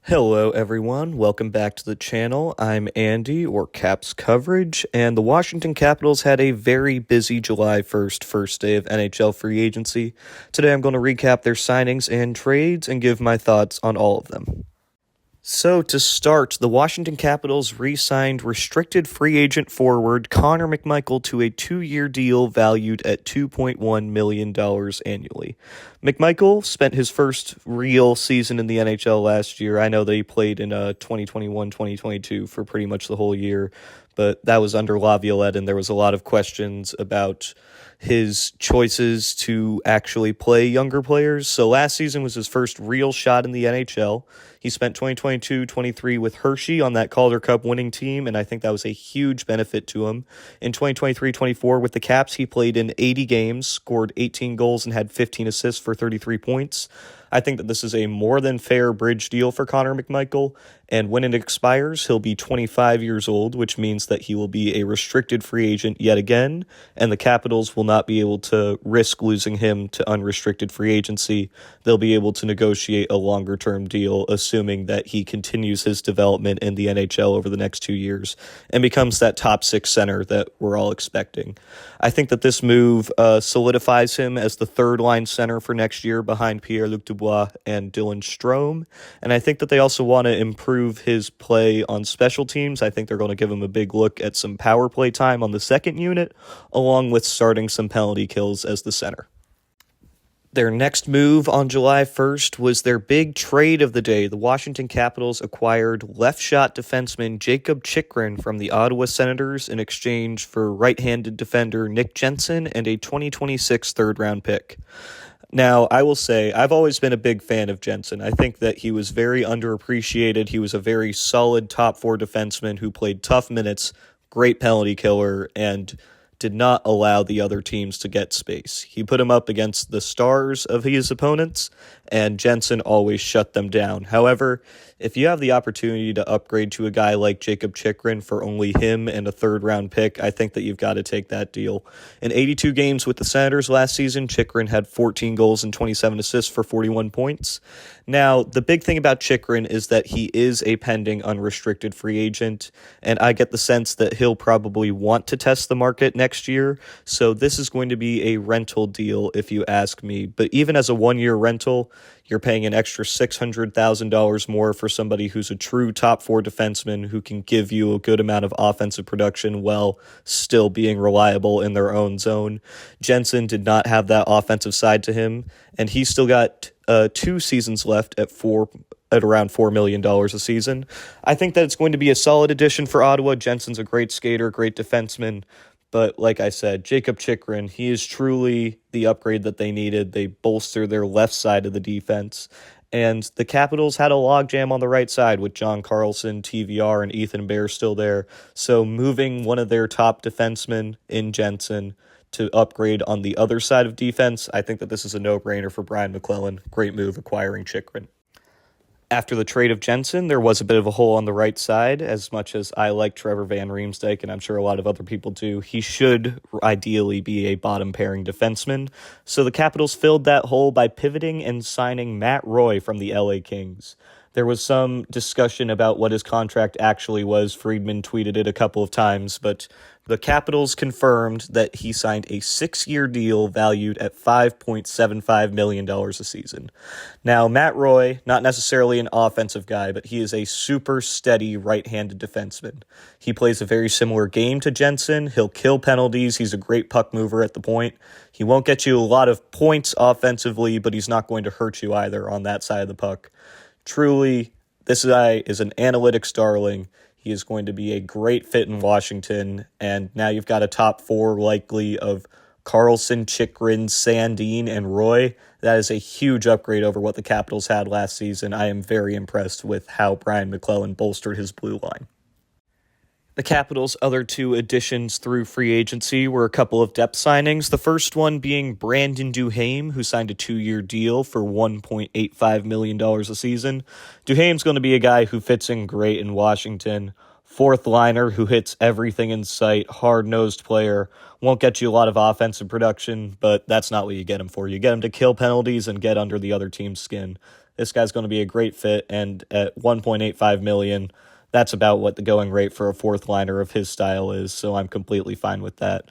Hello, everyone. Welcome back to the channel. I'm Andy, or Caps Coverage, and the Washington Capitals had a very busy July 1st, first day of NHL free agency. Today I'm going to recap their signings and trades and give my thoughts on all of them. So, to start, the Washington Capitals re-signed restricted free agent forward Connor McMichael to a 2-year deal valued at $2.1 million annually. McMichael spent his first real season in the NHL last year. I know that he played in 2021-2022 for pretty much the whole year, but that was under Laviolette, and there was a lot of questions about his choices to actually play younger players. So last season was his first real shot in the NHL. He spent 2022-23 with Hershey on that Calder Cup winning team, and I think that was a huge benefit to him. In 2023-24 with the Caps, he played in 80 games, scored 18 goals, and had 15 assists for 33 points. I think that this is a more than fair bridge deal for Connor McMichael, and when it expires, he'll be 25 years old, which means that he will be a restricted free agent yet again, and the Capitals will not be able to risk losing him to unrestricted free agency. They'll be able to negotiate a longer-term deal, assuming that he continues his development in the NHL over the next 2 years and becomes that top six center that we're all expecting. I think that this move solidifies him as the third-line center for next year behind Pierre-Luc Dubois and Dylan Strome, and I think that they also want to improve his play on special teams. I think they're going to give him a big look at some power play time on the second unit, along with starting some penalty kills as the center. Their next move on July 1st was their big trade of the day. The Washington Capitals acquired left-shot defenseman Jakob Chychrun from the Ottawa Senators in exchange for right-handed defender Nick Jensen and a 2026 third-round pick. Now, I will say, I've always been a big fan of Jensen. I think that he was very underappreciated. He was a very solid top-four defenseman who played tough minutes, great penalty killer, and did not allow the other teams to get space. He put him up against the stars of his opponents, and Jensen always shut them down. However, if you have the opportunity to upgrade to a guy like Jakob Chychrun for only him and a third-round pick, I think that you've got to take that deal. In 82 games with the Senators last season, Chychrun had 14 goals and 27 assists for 41 points. Now, the big thing about Chychrun is that he is a pending unrestricted free agent, and I get the sense that he'll probably want to test the market next year, so this is going to be a rental deal if you ask me. But even as a one-year rental, you're paying an extra $600,000 more for somebody who's a true top-four defenseman who can give you a good amount of offensive production while still being reliable in their own zone. Jensen did not have that offensive side to him, and he still got 2 seasons left at around $4 million a season. I think that it's going to be a solid addition for Ottawa. Jensen's a great skater, great defenseman. But like I said, Jakob Chychrun, he is truly the upgrade that they needed. They bolster their left side of the defense. And the Capitals had a logjam on the right side with John Carlson, TVR, and Ethan Bear still there. So moving one of their top defensemen in Jensen to upgrade on the other side of defense, I think that this is a no-brainer for Brian MacLellan. Great move acquiring Chychrun. After the trade of Jensen, there was a bit of a hole on the right side. As much as I like Trevor Van Riemsdyk, and I'm sure a lot of other people do, he should ideally be a bottom-pairing defenseman. So the Capitals filled that hole by pivoting and signing Matt Roy from the LA Kings. There was some discussion about what his contract actually was. Friedman tweeted it a couple of times, but the Capitals confirmed that he signed a 6-year deal valued at $5.75 million a season. Now, Matt Roy, not necessarily an offensive guy, but he is a super steady right-handed defenseman. He plays a very similar game to Jensen. He'll kill penalties. He's a great puck mover at the point. He won't get you a lot of points offensively, but he's not going to hurt you either on that side of the puck. Truly, this guy is an analytics darling. He is going to be a great fit in Washington, and now you've got a top 4 likely of Carlson, Chychrun, Sandin, and Roy. That is a huge upgrade over what the Capitals had last season. I am very impressed with how Brian MacLellan bolstered his blue line. The Capitals' other 2 additions through free agency were a couple of depth signings, the first one being Brandon Duhaime, who signed a 2-year deal for $1.85 million a season. Duhaime's going to be a guy who fits in great in Washington. Fourth liner who hits everything in sight, hard-nosed player, won't get you a lot of offensive production, but that's not what you get him for. You get him to kill penalties and get under the other team's skin. this guy's going to be a great fit, and at $1.85 million, that's about what the going rate for a fourth liner of his style is, so I'm completely fine with that.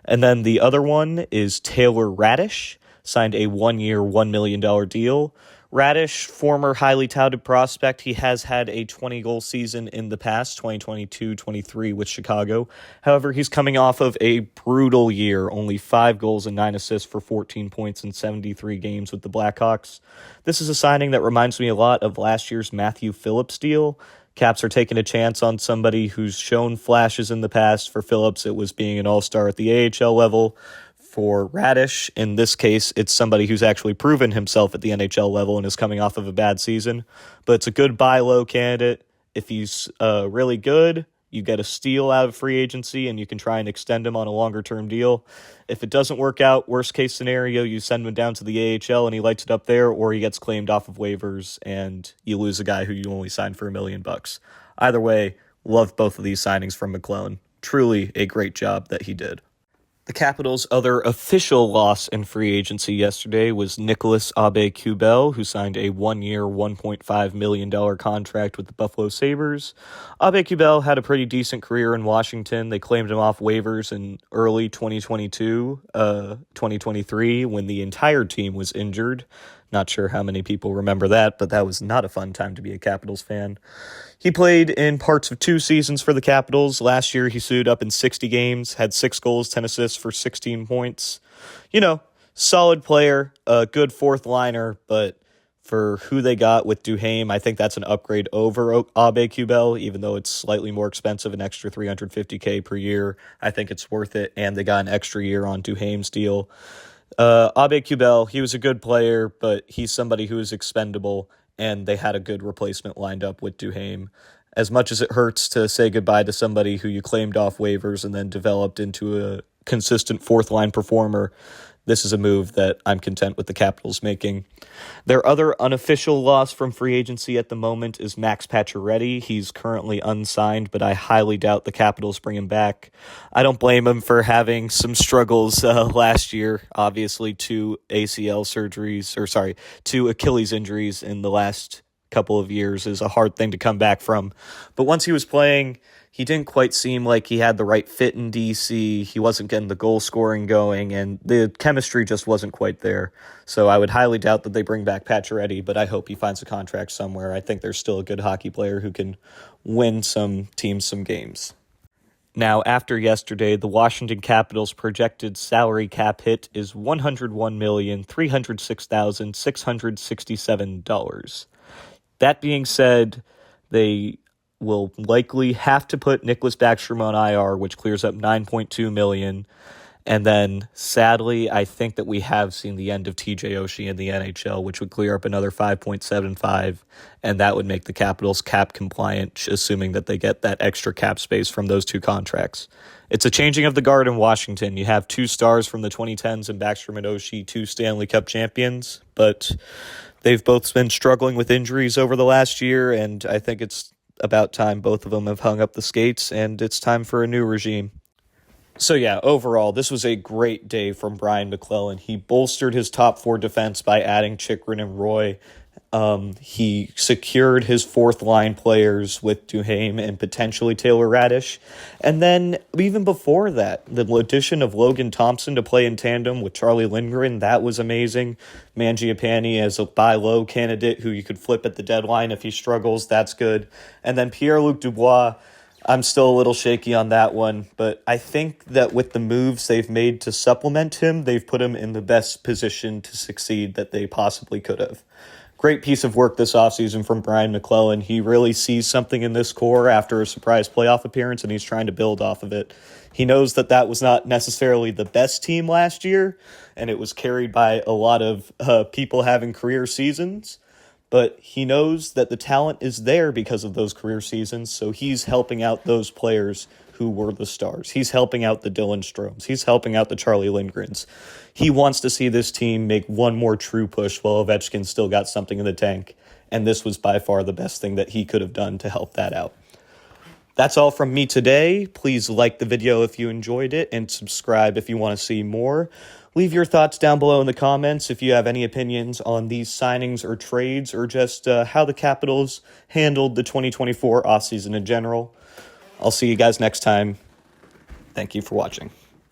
And then the other one is Taylor Radish, signed a 1-year, $1 million deal. Radish, former highly touted prospect, he has had a 20-goal season in the past, 2022-23 with Chicago. However, he's coming off of a brutal year, only 5 goals and 9 assists for 14 points in 73 games with the Blackhawks. This is a signing that reminds me a lot of last year's Matthew Phillips deal. Caps are taking a chance on somebody who's shown flashes in the past. For Phillips, it was being an all-star at the AHL level. For Radish, in this case, it's somebody who's actually proven himself at the NHL level and is coming off of a bad season. But it's a good buy low candidate. If he's really good, you get a steal out of free agency and you can try and extend him on a longer-term deal. If it doesn't work out, worst-case scenario, you send him down to the AHL and he lights it up there, or he gets claimed off of waivers and you lose a guy who you only signed for $1 million. Either way, love both of these signings from MacLellan. Truly a great job that he did. The Capitals' other official loss in free agency yesterday was Nicolas Aube-Kubel, who signed a 1-year, $1.5 million contract with the Buffalo Sabres. Aube-Kubel had a pretty decent career in Washington. They claimed him off waivers in early 2023, when the entire team was injured. Not sure how many people remember that, but that was not a fun time to be a Capitals fan. He played in parts of 2 seasons for the Capitals. Last year, he suited up in 60 games, had 6 goals, 10 assists for 16 points. Solid player, a good fourth liner, but for who they got with Duhaime, I think that's an upgrade over Aube-Kubel, even though it's slightly more expensive, an extra $350K per year. I think it's worth it, and they got an extra year on Duhaime's deal. Aube-Kubel, he was a good player, but he's somebody who is expendable, and they had a good replacement lined up with Duhaime. As much as it hurts to say goodbye to somebody who you claimed off waivers and then developed into a consistent fourth-line performer, this is a move that I'm content with the Capitals making. Their other unofficial loss from free agency at the moment is Max Pacioretty. He's currently unsigned, but I highly doubt the Capitals bring him back. I don't blame him for having some struggles last year. Obviously, 2 Achilles injuries in the last couple of years is a hard thing to come back from. But once he was playing, he didn't quite seem like he had the right fit in DC. He wasn't getting the goal scoring going, and the chemistry just wasn't quite there. So I would highly doubt that they bring back Pacioretty, but I hope he finds a contract somewhere. I think there's still a good hockey player who can win some teams some games. Now, after yesterday, the Washington Capitals' projected salary cap hit is $101,306,667. That being said, they will likely have to put Nicklas Backstrom on IR, which clears up $9.2 million. And then, sadly, I think that we have seen the end of TJ Oshie in the NHL, which would clear up another $5.75, and that would make the Capitals cap compliant, assuming that they get that extra cap space from those 2 contracts. It's a changing of the guard in Washington. You have 2 stars from the 2010s in Backstrom and Oshie, 2 Stanley Cup champions, but they've both been struggling with injuries over the last year, and I think it's about time both of them have hung up the skates, and it's time for a new regime. So yeah, overall, this was a great day from Brian MacLellan. He bolstered his top 4 defense by adding Chychrun and Roy. He secured his fourth-line players with Duhaime and potentially Taylor Radish. And then, even before that, the addition of Logan Thompson to play in tandem with Charlie Lindgren, that was amazing. Mangiapane as a buy-low candidate who you could flip at the deadline if he struggles, that's good. And then Pierre-Luc Dubois, I'm still a little shaky on that one, but I think that with the moves they've made to supplement him, they've put him in the best position to succeed that they possibly could have. Great piece of work this offseason from Brian MacLellan. He really sees something in this core after a surprise playoff appearance, and he's trying to build off of it. He knows that that was not necessarily the best team last year, and it was carried by a lot of people having career seasons, but he knows that the talent is there because of those career seasons, so he's helping out those players who were the stars. He's helping out the Dylan Stromes. He's helping out the Charlie Lindgrens. He wants to see this team make one more true push while Ovechkin still got something in the tank, and this was by far the best thing that he could have done to help that out. That's all from me today. Please like the video if you enjoyed it, and subscribe if you want to see more. Leave your thoughts down below in the comments if you have any opinions on these signings or trades, or just how the Capitals handled the 2024 offseason in general. I'll see you guys next time. Thank you for watching.